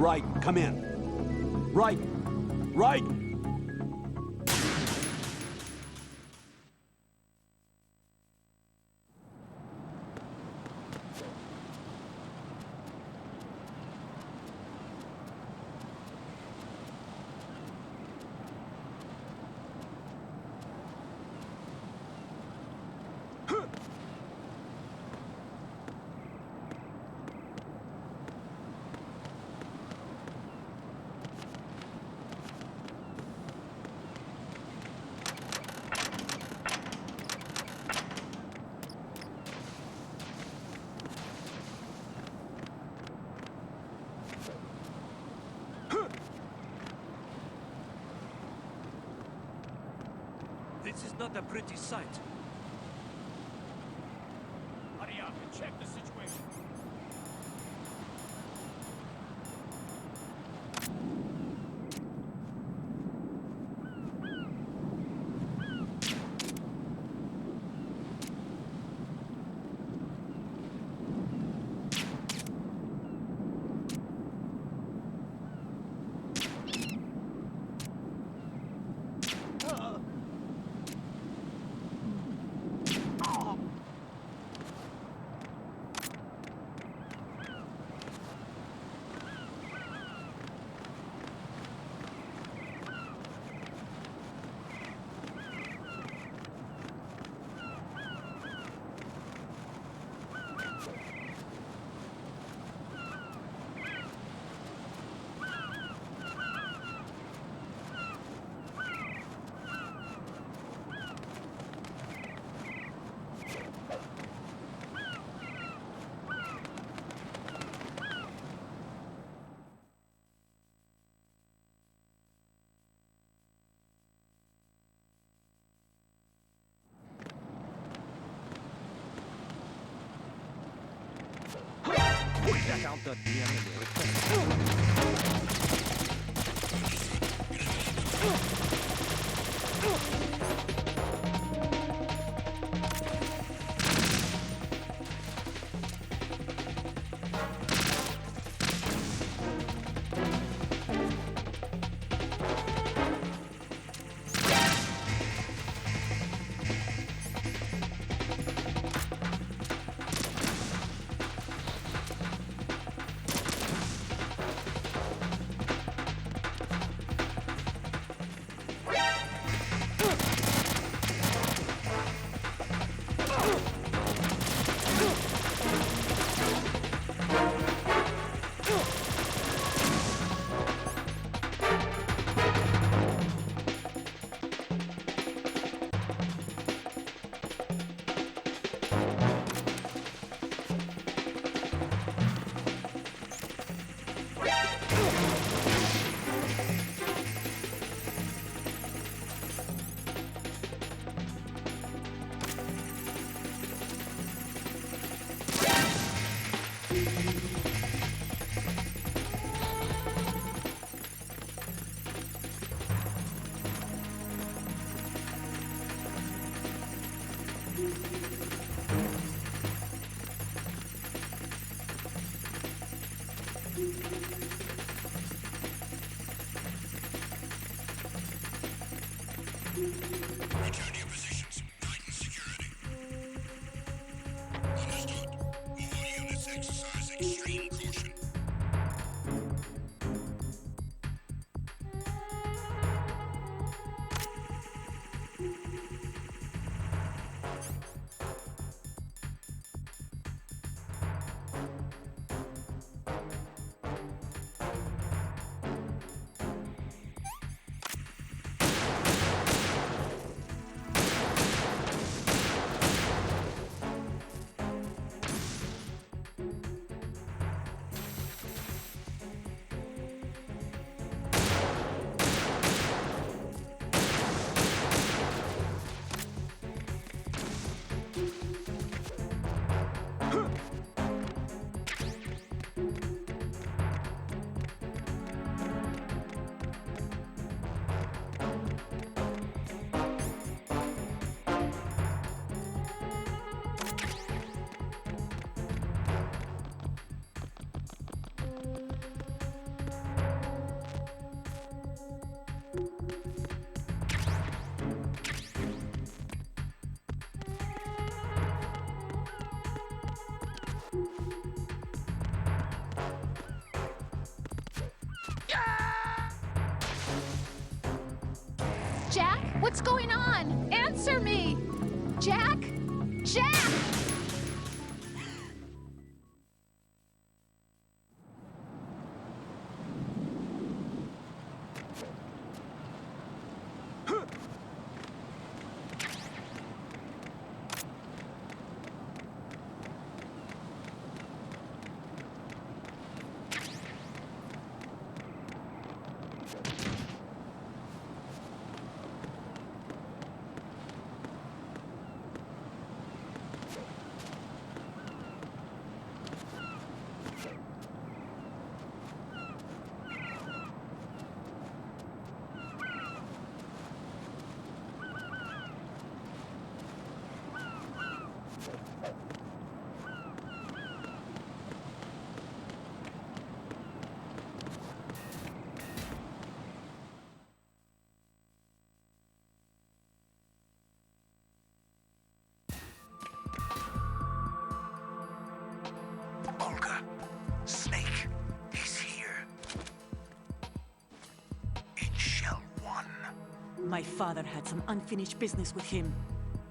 Right, come in. Right, right! This is not a pretty sight. Hurry up and check the situation. Check out the DM. What's going on? Answer me! Jack? Jack! Olga, Snake, he's here. In Shell 1. My father had some unfinished business with him.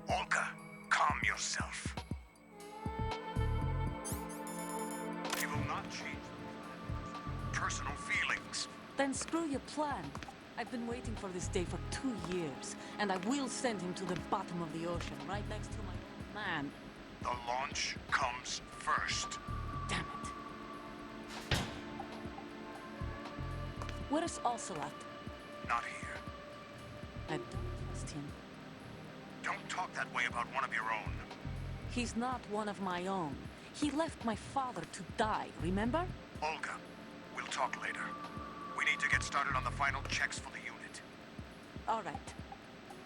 Olga, calm yourself. He will not change the personal feelings. Then screw your plan. I've been waiting for this day for 2 years, and I will send him to the bottom of the ocean, right next to my old man. The launch comes first. Damn it. Where is Ocelot? Not here. I don't trust him. Don't talk that way about one of your own. He's not one of my own. He left my father to die, remember? Olga, we'll talk later. We need to get started on the final checks for the unit. All right.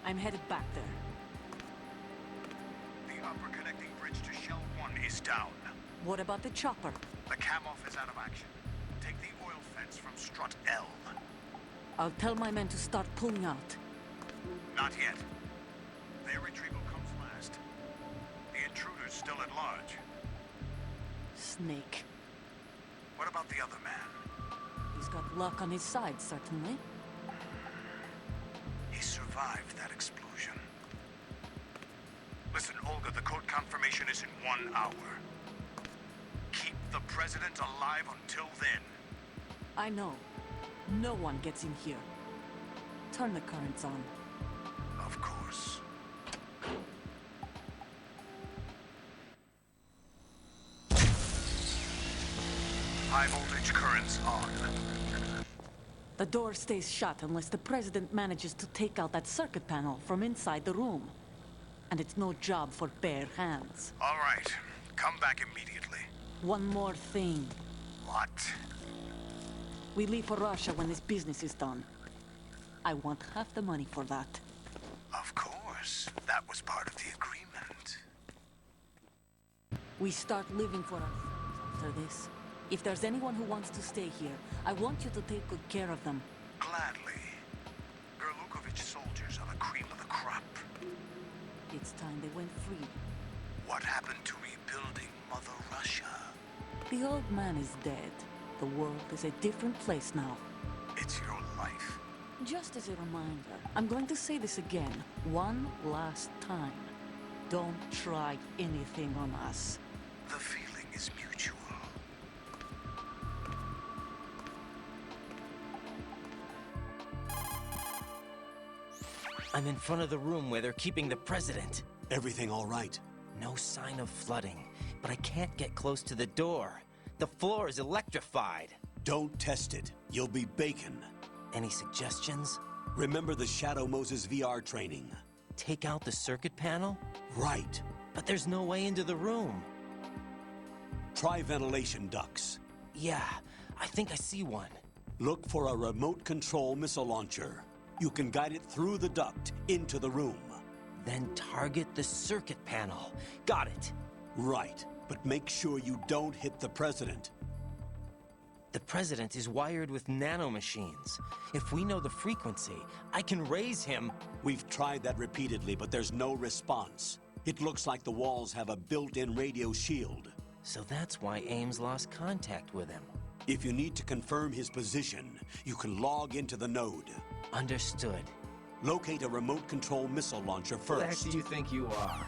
I'm headed back there. The upper connecting bridge to Shell 1 is down. What about the chopper? The cam-off is out of action. Take the oil fence from strut L. I'll tell my men to start pulling out. Not yet. Their retrieval comes last. The intruder's still at large. Snake. What about the other man? He's got luck on his side, certainly. He survived that explosion. Listen, Olga, the code confirmation is in 1 hour. Keep the president alive until then. I know. No one gets in here. Turn the currents on. Of course. High voltage currents on. The door stays shut unless the president manages to take out that circuit panel from inside the room. And it's no job for bare hands. All right. Come back immediately. One more thing. What? We leave for Russia when this business is done. I want half the money for that. Of course. That was part of the agreement. We start living for ourselves after this. If there's anyone who wants to stay here, I want you to take good care of them. Gladly. Gerlukovich soldiers are the cream of the crop. It's time they went free. What happened to rebuilding Mother Russia? The old man is dead. The world is a different place now. It's your life. Just as a reminder, I'm going to say this again, one last time. Don't try anything on us. The feeling is mutual. I'm in front of the room where they're keeping the president. Everything all right? No sign of flooding, but I can't get close to the door. The floor is electrified. Don't test it. You'll be bacon. Any suggestions? Remember the Shadow Moses VR training? Take out the circuit panel? Right. But there's no way into the room. Try ventilation ducts. Yeah, I think I see one. Look for a remote control missile launcher. You can guide it through the duct into the room. Then target the circuit panel. Got it. Right, but make sure you don't hit the president. The president is wired with nanomachines. If we know the frequency, I can raise him. We've tried that repeatedly, but there's no response. It looks like the walls have a built-in radio shield. So that's why Ames lost contact with him. If you need to confirm his position, you can log into the node. Understood. Locate a remote control missile launcher Who the heck first. do you think you are?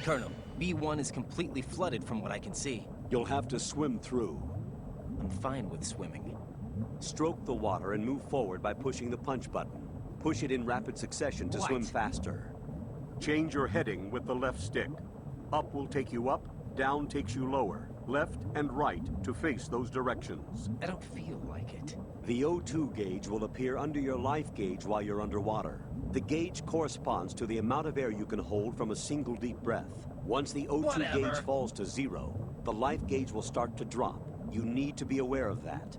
Colonel, B1 is completely flooded from what I can see. You'll have to swim through. I'm fine with swimming. Stroke the water and move forward by pushing the punch button. Push it in rapid succession to swim faster. Change your heading with the left stick. Up will take you up, down takes you lower. Left and right to face those directions. I don't feel like it. The O2 gauge will appear under your life gauge while you're underwater. The gauge corresponds to the amount of air you can hold from a single deep breath. Once the O2 gauge falls to 0, the life gauge will start to drop. You need to be aware of that.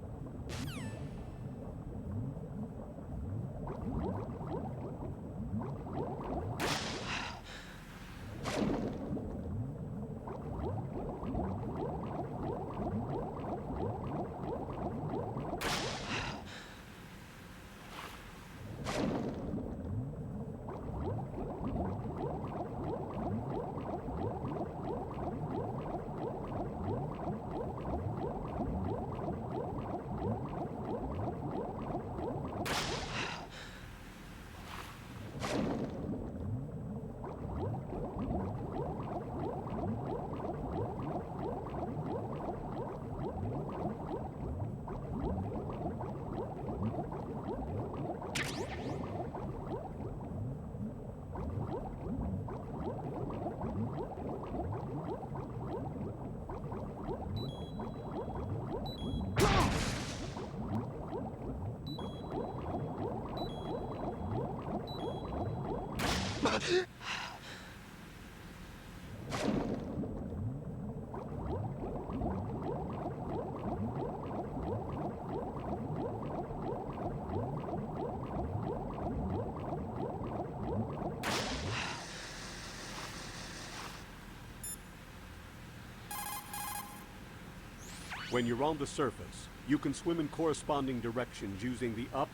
When you're on the surface, you can swim in corresponding directions using the up,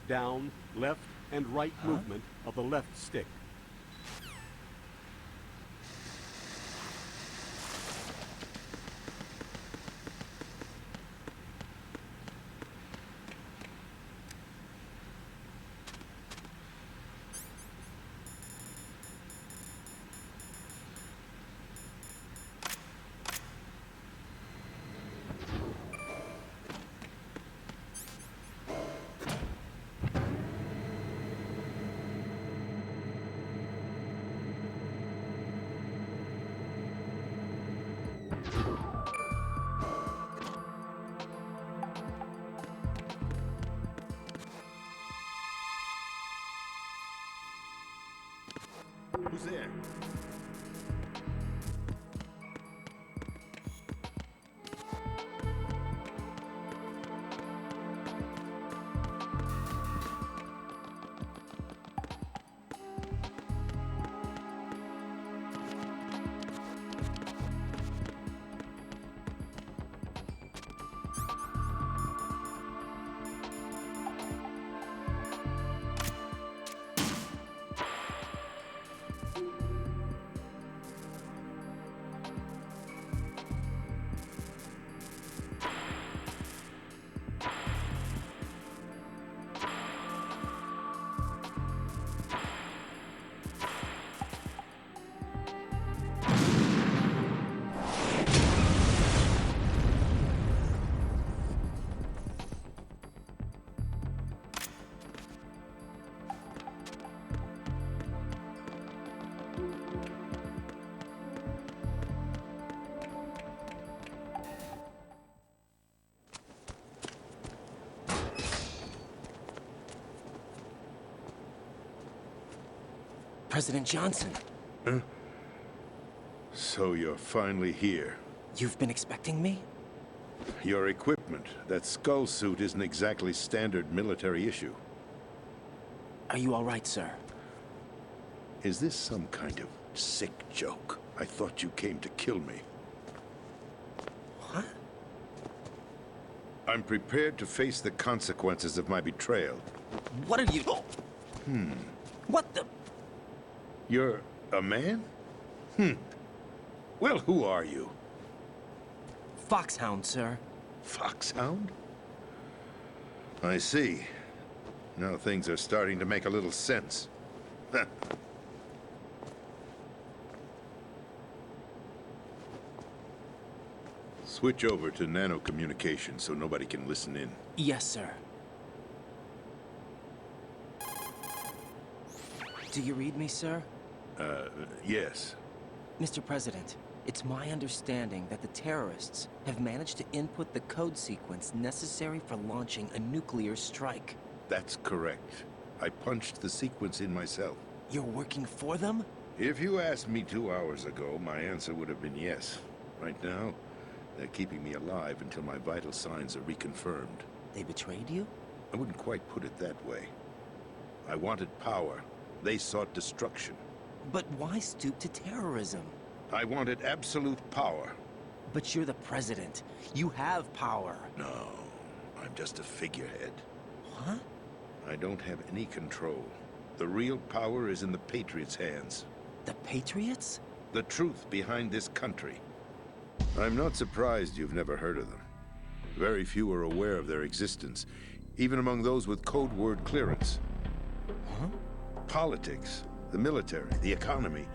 down, left, and right movement of the left stick. Who's there? President Johnson. Huh? So you're finally here. You've been expecting me? Your equipment, that skull suit, isn't exactly standard military issue. Are you all right, sir? Is this some kind of sick joke? I thought you came to kill me. What? I'm prepared to face the consequences of my betrayal. What are you... What the... You're a man? Well, who are you? Foxhound, sir. Foxhound? I see. Now things are starting to make a little sense. Switch over to nano-communication so nobody can listen in. Yes, sir. Do you read me, sir? Yes. Mr. President, it's my understanding that the terrorists have managed to input the code sequence necessary for launching a nuclear strike. That's correct. I punched the sequence in myself. You're working for them? If you asked me 2 hours ago, my answer would have been yes. Right now, they're keeping me alive until my vital signs are reconfirmed. They betrayed you? I wouldn't quite put it that way. I wanted power. They sought destruction. But why stoop to terrorism? I wanted absolute power. But you're the president. You have power. No, I'm just a figurehead. What? I don't have any control. The real power is in the Patriots' hands. The Patriots? The truth behind this country. I'm not surprised you've never heard of them. Very few are aware of their existence, even among those with code word clearance. Huh? Politics, the military, the economy,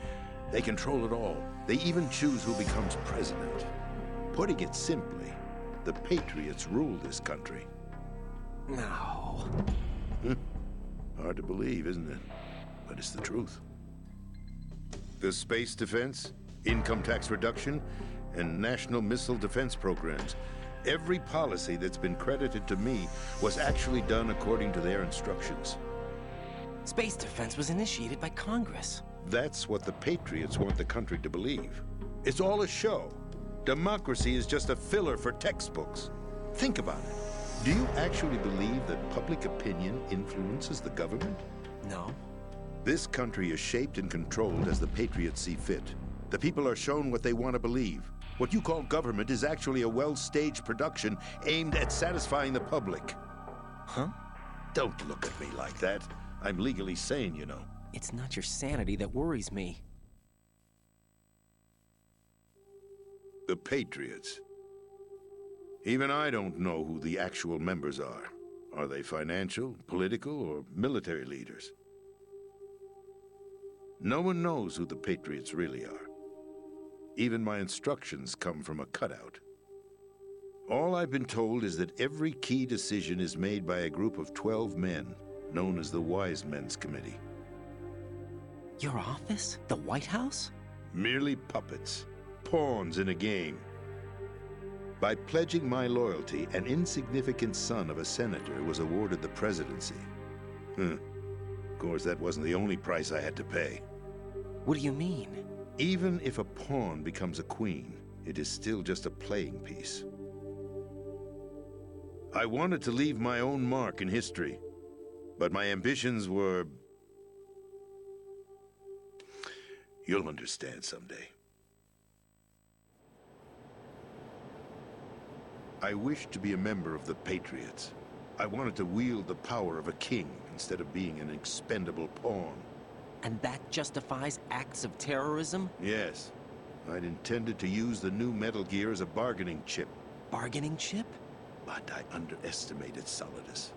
they control it all. They even choose who becomes president. Putting it simply, the Patriots rule this country. No. Hard to believe, isn't it? But it's the truth. The space defense, income tax reduction, and national missile defense programs. Every policy that's been credited to me was actually done according to their instructions. Space defense was initiated by Congress. That's what the Patriots want the country to believe. It's all a show. Democracy is just a filler for textbooks. Think about it. Do you actually believe that public opinion influences the government? No. This country is shaped and controlled as the Patriots see fit. The people are shown what they want to believe. What you call government is actually a well-staged production aimed at satisfying the public. Huh? Don't look at me like that. I'm legally sane, you know. It's not your sanity that worries me. The Patriots. Even I don't know who the actual members are. Are they financial, political, or military leaders? No one knows who the Patriots really are. Even my instructions come from a cutout. All I've been told is that every key decision is made by a group of 12 men, known as the Wise Men's Committee. Your office? The White House? Merely puppets, pawns in a game. By pledging my loyalty, an insignificant son of a senator was awarded the presidency. Of course, that wasn't the only price I had to pay. What do you mean? Even if a pawn becomes a queen, it is still just a playing piece. I wanted to leave my own mark in history, but my ambitions were... You'll understand someday. I wished to be a member of the Patriots. I wanted to wield the power of a king instead of being an expendable pawn. And that justifies acts of terrorism? Yes. I'd intended to use the new Metal Gear as a bargaining chip. Bargaining chip? But I underestimated Solidus.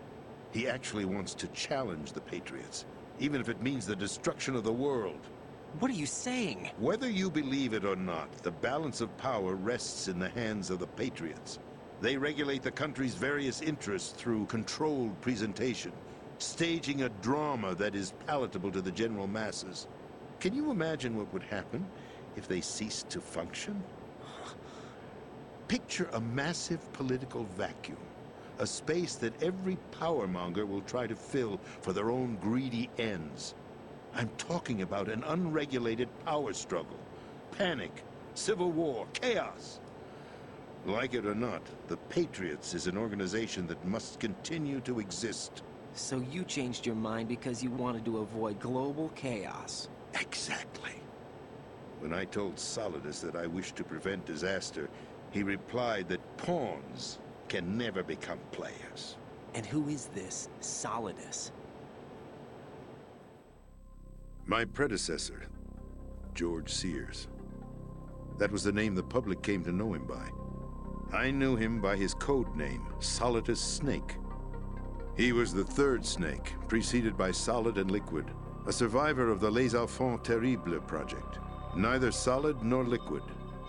He actually wants to challenge the Patriots, even if it means the destruction of the world. What are you saying? Whether you believe it or not, the balance of power rests in the hands of the Patriots. They regulate the country's various interests through controlled presentation, staging a drama that is palatable to the general masses. Can you imagine what would happen if they ceased to function? Picture a massive political vacuum, a space that every powermonger will try to fill for their own greedy ends. I'm talking about an unregulated power struggle, panic, civil war, chaos. Like it or not, the Patriots is an organization that must continue to exist. So you changed your mind because you wanted to avoid global chaos. Exactly. When I told Solidus that I wished to prevent disaster, he replied that pawns can never become players. And who is this Solidus? My predecessor, George Sears. That was the name the public came to know him by. I knew him by his code name, Solidus Snake. He was the third Snake, preceded by Solid and Liquid, a survivor of the Les Enfants Terribles project. Neither Solid nor Liquid.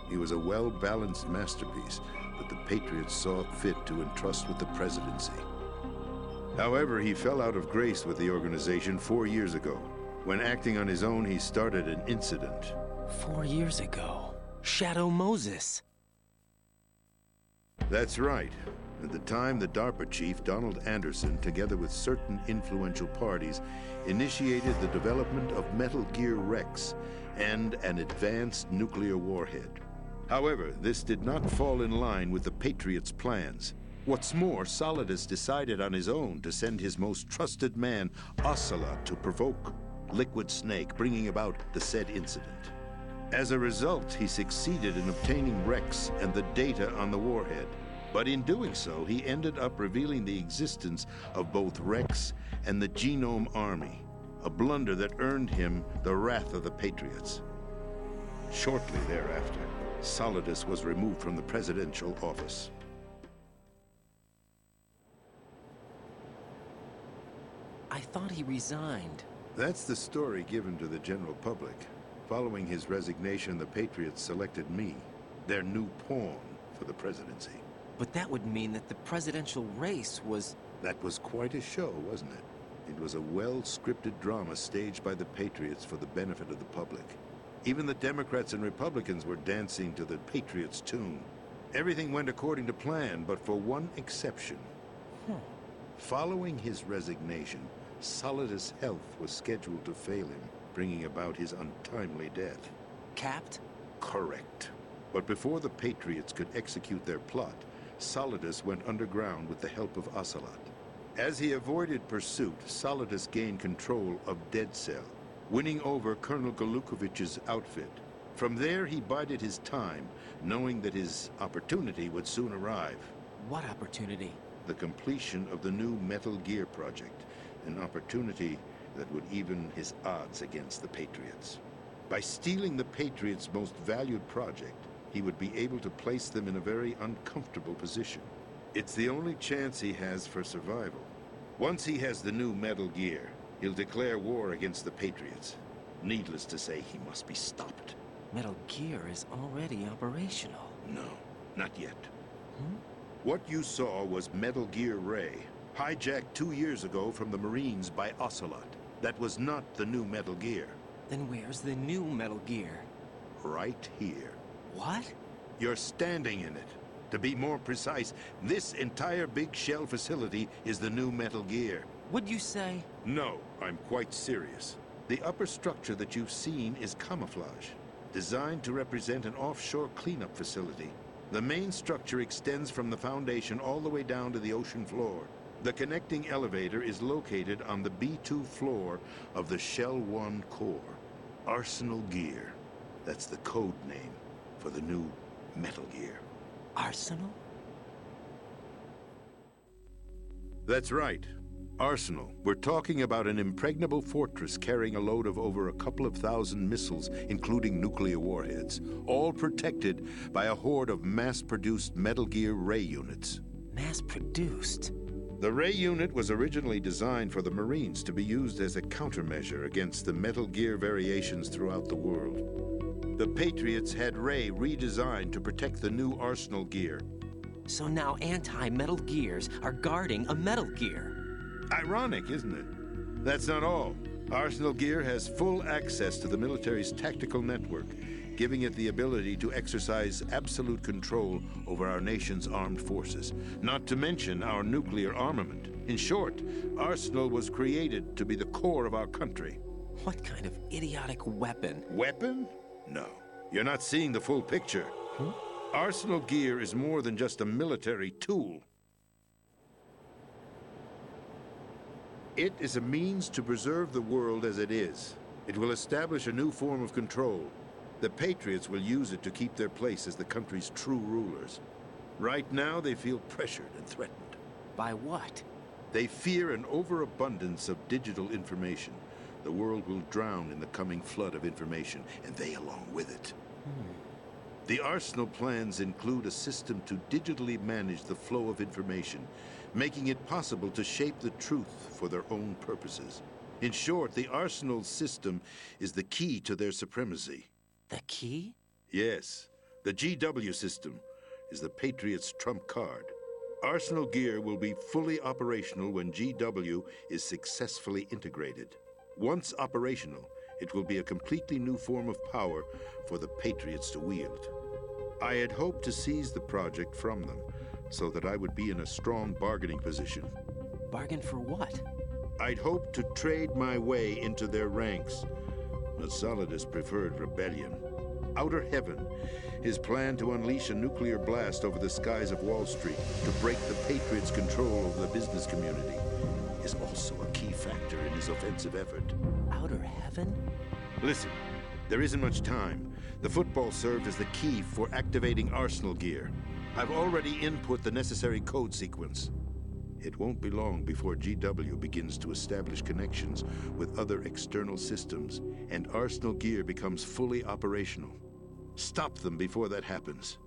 He was a well-balanced masterpiece that the Patriots saw fit to entrust with the presidency. However, he fell out of grace with the organization 4 years ago. When acting on his own, he started an incident. 4 years ago. Shadow Moses. That's right. At the time, the DARPA chief, Donald Anderson, together with certain influential parties, initiated the development of Metal Gear Rex and an advanced nuclear warhead. However, this did not fall in line with the Patriots' plans. What's more, Solidus decided on his own to send his most trusted man, Ocelot, to provoke Liquid Snake, bringing about the said incident. As a result, he succeeded in obtaining Rex and the data on the warhead. But in doing so, he ended up revealing the existence of both Rex and the Genome Army, a blunder that earned him the wrath of the Patriots. Shortly thereafter, Solidus was removed from the presidential office. I thought he resigned. That's the story given to the general public. Following his resignation, the Patriots selected me, their new pawn, for the presidency. But that would mean that the presidential race was... That was quite a show, wasn't it? It was a well-scripted drama staged by the Patriots for the benefit of the public. Even the Democrats and Republicans were dancing to the Patriots' tune. Everything went according to plan, but for one exception. Following his resignation, Solidus' health was scheduled to fail him, bringing about his untimely death. Capped? Correct. But before the Patriots could execute their plot, Solidus went underground with the help of Ocelot. As he avoided pursuit, Solidus gained control of Dead Cell, winning over Colonel Golukovich's outfit. From there, he bided his time, knowing that his opportunity would soon arrive. What opportunity? The completion of the new Metal Gear project, an opportunity that would even his odds against the Patriots. By stealing the Patriots' most valued project, he would be able to place them in a very uncomfortable position. It's the only chance he has for survival. Once he has the new Metal Gear, he'll declare war against the Patriots. Needless to say, he must be stopped. Metal Gear is already operational. No, not yet. What you saw was Metal Gear Ray, hijacked 2 years ago from the Marines by Ocelot. That was not the new Metal Gear. Then where's the new Metal Gear? Right here. What? You're standing in it. To be more precise, this entire big shell facility is the new Metal Gear. What'd you say? No, I'm quite serious. The upper structure that you've seen is camouflage, designed to represent an offshore cleanup facility. The main structure extends from the foundation all the way down to the ocean floor. The connecting elevator is located on the B2 floor of the Shell 1 core. Arsenal Gear. That's the code name for the new Metal Gear. Arsenal? That's right. Arsenal. We're talking about an impregnable fortress carrying a load of over a couple of thousand missiles, including nuclear warheads, all protected by a horde of mass-produced Metal Gear Ray units. Mass-produced? The Ray unit was originally designed for the Marines to be used as a countermeasure against the Metal Gear variations throughout the world. The Patriots had Ray redesigned to protect the new Arsenal Gear. So now anti-Metal Gears are guarding a Metal Gear. Ironic, isn't it? That's not all. Arsenal Gear has full access to the military's tactical network, giving it the ability to exercise absolute control over our nation's armed forces, not to mention our nuclear armament. In short, Arsenal was created to be the core of our country. What kind of idiotic weapon? Weapon? No. You're not seeing the full picture. Arsenal Gear is more than just a military tool. It is a means to preserve the world as it is. It will establish a new form of control. The Patriots will use it to keep their place as the country's true rulers. Right now, they feel pressured and threatened. By what? They fear an overabundance of digital information. The world will drown in the coming flood of information, and they along with it. The Arsenal plans include a system to digitally manage the flow of information, making it possible to shape the truth for their own purposes. In short, the Arsenal system is the key to their supremacy. The key? Yes. The GW system is the Patriots' trump card. Arsenal Gear will be fully operational when GW is successfully integrated. Once operational, it will be a completely new form of power for the Patriots to wield. I had hoped to seize the project from them, so that I would be in a strong bargaining position. Bargain for what? I'd hoped to trade my way into their ranks, but Solidus preferred rebellion. Outer Heaven, his plan to unleash a nuclear blast over the skies of Wall Street to break the Patriots' control over the business community, is also a key factor in his offensive effort. Outer Heaven? Listen, there isn't much time. The football served as the key for activating Arsenal Gear. I've already input the necessary code sequence. It won't be long before GW begins to establish connections with other external systems, and Arsenal Gear becomes fully operational. Stop them before that happens.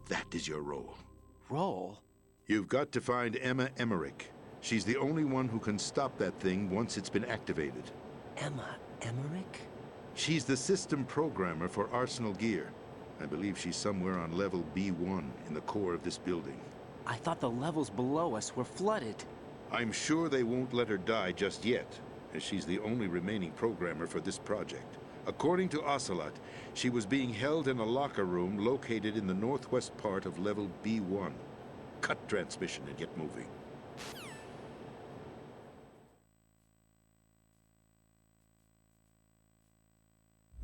That is your role. Role? You've got to find Emma Emmerich. She's the only one who can stop that thing once it's been activated. Emma Emmerich? She's the system programmer for Arsenal Gear. I believe she's somewhere on level B1 in the core of this building. I thought the levels below us were flooded. I'm sure they won't let her die just yet, as she's the only remaining programmer for this project. According to Ocelot, she was being held in a locker room located in the northwest part of level B1. Cut transmission and get moving.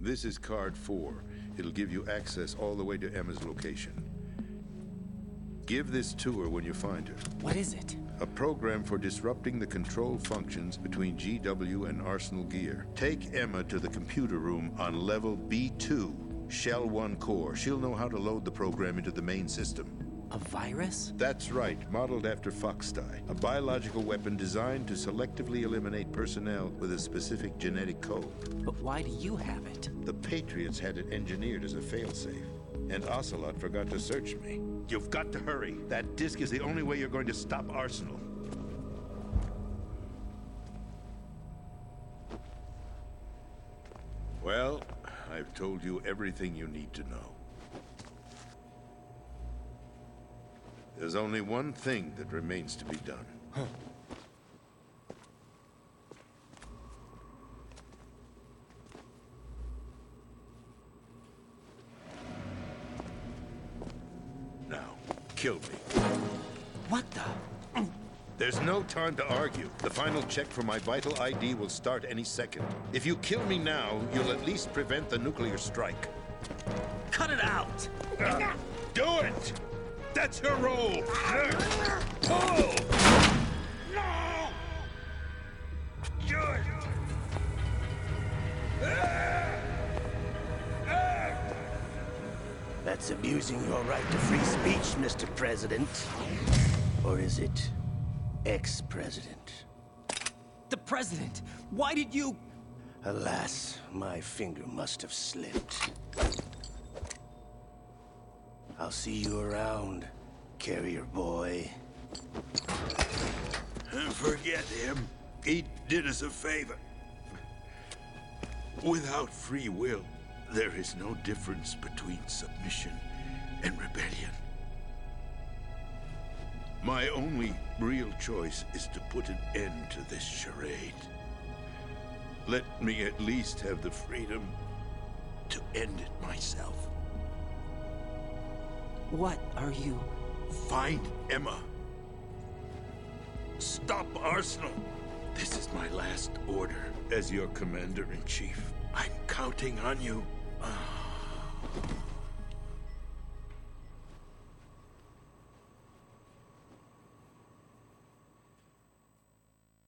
This is card 4. It'll give you access all the way to Emma's location. Give this to her when you find her. What is it? A program for disrupting the control functions between GW and Arsenal Gear. Take Emma to the computer room on level B2, Shell 1 core. She'll know how to load the program into the main system. A virus? That's right, modeled after Foxdie, a biological weapon designed to selectively eliminate personnel with a specific genetic code. But why do you have it? The Patriots had it engineered as a failsafe, and Ocelot forgot to search me. You've got to hurry. That disk is the only way you're going to stop Arsenal. Well, I've told you everything you need to know. There's only one thing that remains to be done. Now, kill me. What the? There's no time to argue. The final check for my vital ID will start any second. If you kill me now, you'll at least prevent the nuclear strike. Cut it out! Do it! That's your role! Pull! No! Do it! That's abusing your right to free speech, Mr. President. Or is it ex-president? The president! Why did you... Alas, my finger must have slipped. I'll see you around, carrier boy. Forget him. He did us a favor. Without free will, there is no difference between submission and rebellion. My only real choice is to put an end to this charade. Let me at least have the freedom to end it myself. What are you... Find Emma. Stop Arsenal. This is my last order as your commander-in-chief. I'm counting on you.